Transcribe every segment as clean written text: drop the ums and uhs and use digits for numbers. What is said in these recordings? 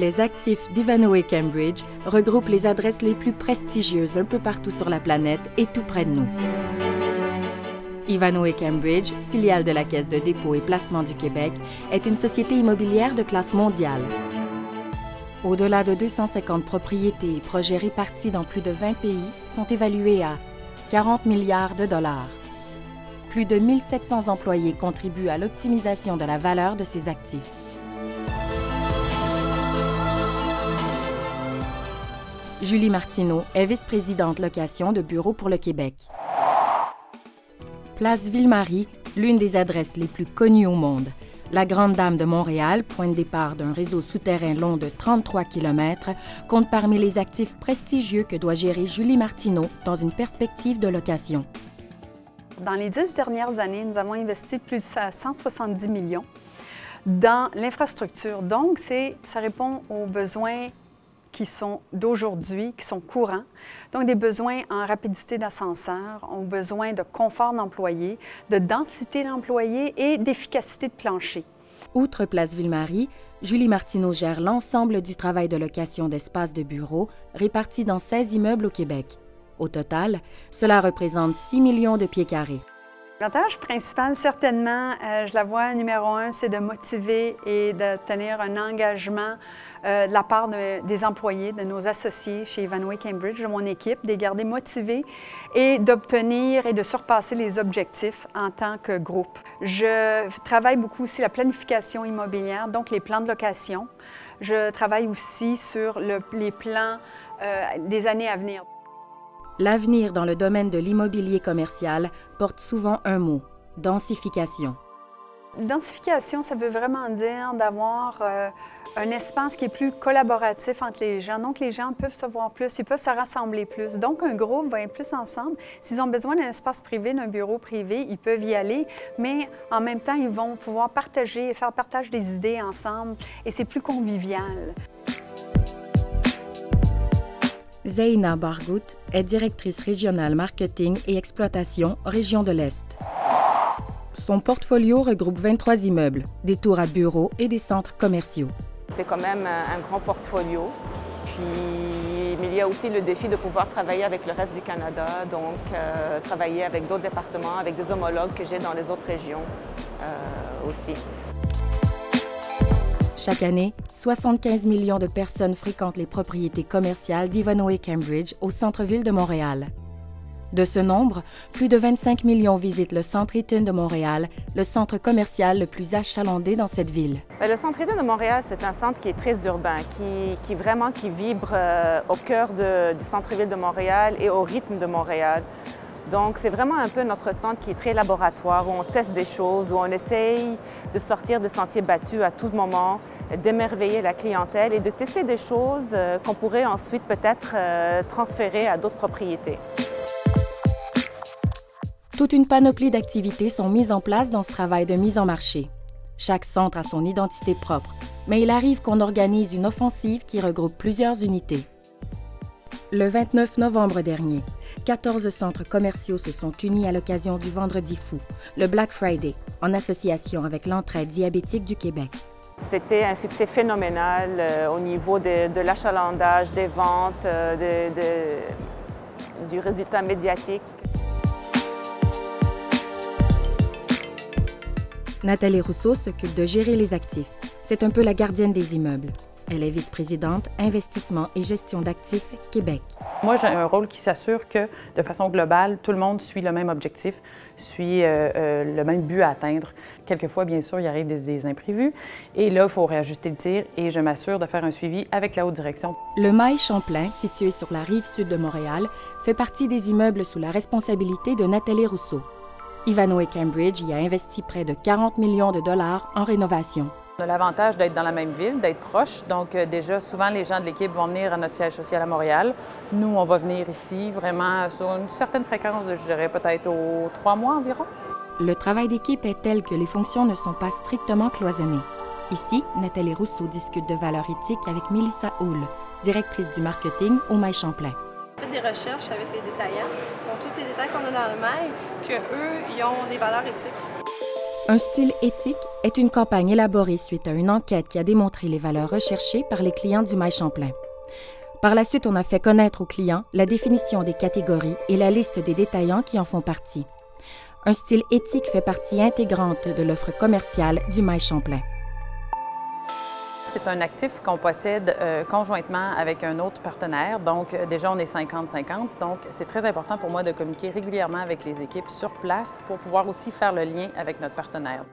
Les actifs d'Ivanhoé Cambridge regroupent les adresses les plus prestigieuses un peu partout sur la planète et tout près de nous. Ivanhoé Cambridge, filiale de la Caisse de dépôt et placement du Québec, est une société immobilière de classe mondiale. Au-delà de 250 propriétés et projets répartis dans plus de 20 pays sont évalués à 40 milliards de dollars. Plus de 1700 employés contribuent à l'optimisation de la valeur de ces actifs. Julie Martineau est vice-présidente location de Bureau pour le Québec. Place Ville-Marie, l'une des adresses les plus connues au monde. La Grande Dame de Montréal, point de départ d'un réseau souterrain long de 33 km, compte parmi les actifs prestigieux que doit gérer Julie Martineau dans une perspective de location. Dans les 10 dernières années, nous avons investi plus de 170 millions dans l'infrastructure. Donc, ça répond aux besoins qui sont d'aujourd'hui, qui sont courants. Donc, des besoins en rapidité d'ascenseur, aux besoins de confort d'employés, de densité d'employés et d'efficacité de plancher. Outre Place Ville-Marie, Julie Martineau gère l'ensemble du travail de location d'espaces de bureaux répartis dans 16 immeubles au Québec. Au total, cela représente 6 millions de pieds carrés. La tâche principale, certainement, je la vois numéro un, c'est de motiver et de tenir un engagement de la part des employés, de nos associés chez Ivanhoé Cambridge, de mon équipe, de les garder motivés et d'obtenir et de surpasser les objectifs en tant que groupe. Je travaille beaucoup aussi la planification immobilière, donc les plans de location. Je travaille aussi sur les plans des années à venir. L'avenir dans le domaine de l'immobilier commercial porte souvent un mot, densification. Densification, ça veut vraiment dire d'avoir un espace qui est plus collaboratif entre les gens. Donc, les gens peuvent se voir plus, ils peuvent se rassembler plus. Donc, un groupe va être plus ensemble. S'ils ont besoin d'un espace privé, d'un bureau privé, ils peuvent y aller, mais en même temps, ils vont pouvoir partager et faire partage des idées ensemble et c'est plus convivial. Zeina Bargout est directrice régionale marketing et exploitation Région de l'Est. Son portfolio regroupe 23 immeubles, des tours à bureaux et des centres commerciaux. C'est quand même un grand portfolio. Puis, mais il y a aussi le défi de pouvoir travailler avec le reste du Canada, donc travailler avec d'autres départements, avec des homologues que j'ai dans les autres régions aussi. Chaque année, 75 millions de personnes fréquentent les propriétés commerciales d'Ivanhoé Cambridge au centre-ville de Montréal. De ce nombre, plus de 25 millions visitent le Centre Eaton de Montréal, le centre commercial le plus achalandé dans cette ville. Le Centre Eaton de Montréal, c'est un centre qui est très urbain, qui vibre au cœur du centre-ville de Montréal et au rythme de Montréal. Donc, c'est vraiment un peu notre centre qui est très laboratoire, où on teste des choses, où on essaye de sortir des sentiers battus à tout moment, d'émerveiller la clientèle et de tester des choses qu'on pourrait ensuite peut-être transférer à d'autres propriétés. Toute une panoplie d'activités sont mises en place dans ce travail de mise en marché. Chaque centre a son identité propre, mais il arrive qu'on organise une offensive qui regroupe plusieurs unités. Le 29 novembre dernier, 14 centres commerciaux se sont unis à l'occasion du Vendredi fou, le Black Friday, en association avec l'Entraide diabétique du Québec. C'était un succès phénoménal au niveau de l'achalandage, des ventes, du résultat médiatique. Nathalie Rousseau s'occupe de gérer les actifs. C'est un peu la gardienne des immeubles. Elle est vice-présidente investissement et gestion d'actifs Québec. Moi, j'ai un rôle qui s'assure que, de façon globale, tout le monde suit le même objectif, suit le même but à atteindre. Quelquefois, bien sûr, il arrive des imprévus. Et là, il faut réajuster le tir et je m'assure de faire un suivi avec la haute direction. Le Mail Champlain, situé sur la rive sud de Montréal, fait partie des immeubles sous la responsabilité de Nathalie Rousseau. Ivanhoé Cambridge y a investi près de 40 millions de dollars en rénovation. On a l'avantage d'être dans la même ville, d'être proche. Donc déjà, souvent, les gens de l'équipe vont venir à notre siège social à Montréal. Nous, on va venir ici vraiment sur une certaine fréquence, je dirais peut-être aux 3 mois environ. Le travail d'équipe est tel que les fonctions ne sont pas strictement cloisonnées. Ici, Nathalie Rousseau discute de valeurs éthiques avec Mélissa Houle, directrice du marketing au Mail Champlain. On fait des recherches avec les détaillants, donc tous les détails qu'on a dans le mail, qu'eux, ils ont des valeurs éthiques. Un style éthique est une campagne élaborée suite à une enquête qui a démontré les valeurs recherchées par les clients du Mail Champlain. Par la suite, on a fait connaître aux clients la définition des catégories et la liste des détaillants qui en font partie. Un style éthique fait partie intégrante de l'offre commerciale du Mail Champlain. C'est un actif qu'on possède conjointement avec un autre partenaire. Donc, déjà, on est 50-50. Donc, c'est très important pour moi de communiquer régulièrement avec les équipes sur place pour pouvoir aussi faire le lien avec notre partenaire.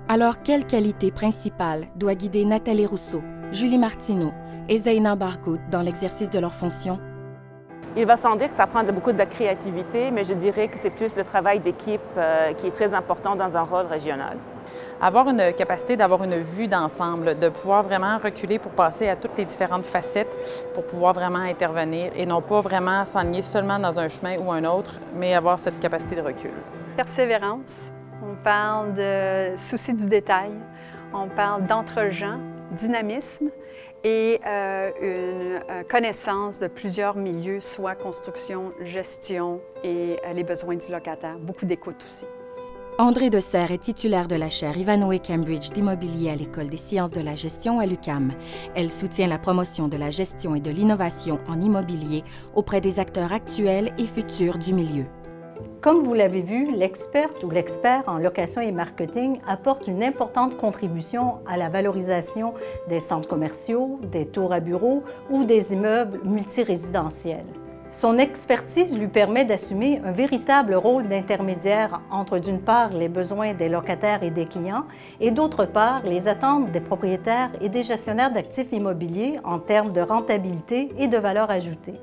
Alors, quelle qualité principale doit guider Nathalie Rousseau, Julie Martineau et Zeyna Bargout dans l'exercice de leurs fonctions? Il va sans dire que ça prend beaucoup de créativité, mais je dirais que c'est plus le travail d'équipe qui est très important dans un rôle régional. Avoir une capacité d'avoir une vue d'ensemble, de pouvoir vraiment reculer pour passer à toutes les différentes facettes, pour pouvoir vraiment intervenir et non pas vraiment s'enligner seulement dans un chemin ou un autre, mais avoir cette capacité de recul. Persévérance, on parle de souci du détail, on parle d'entre-gens, dynamisme et une connaissance de plusieurs milieux, soit construction, gestion et les besoins du locataire. Beaucoup d'écoute aussi. André Desserre est titulaire de la chaire Ivanhoé Cambridge d'immobilier à l'École des sciences de la gestion à l'UQAM. Elle soutient la promotion de la gestion et de l'innovation en immobilier auprès des acteurs actuels et futurs du milieu. Comme vous l'avez vu, l'experte ou l'expert en location et marketing apporte une importante contribution à la valorisation des centres commerciaux, des tours à bureaux ou des immeubles multirésidentiels. Son expertise lui permet d'assumer un véritable rôle d'intermédiaire entre, d'une part, les besoins des locataires et des clients et, d'autre part, les attentes des propriétaires et des gestionnaires d'actifs immobiliers en termes de rentabilité et de valeur ajoutée.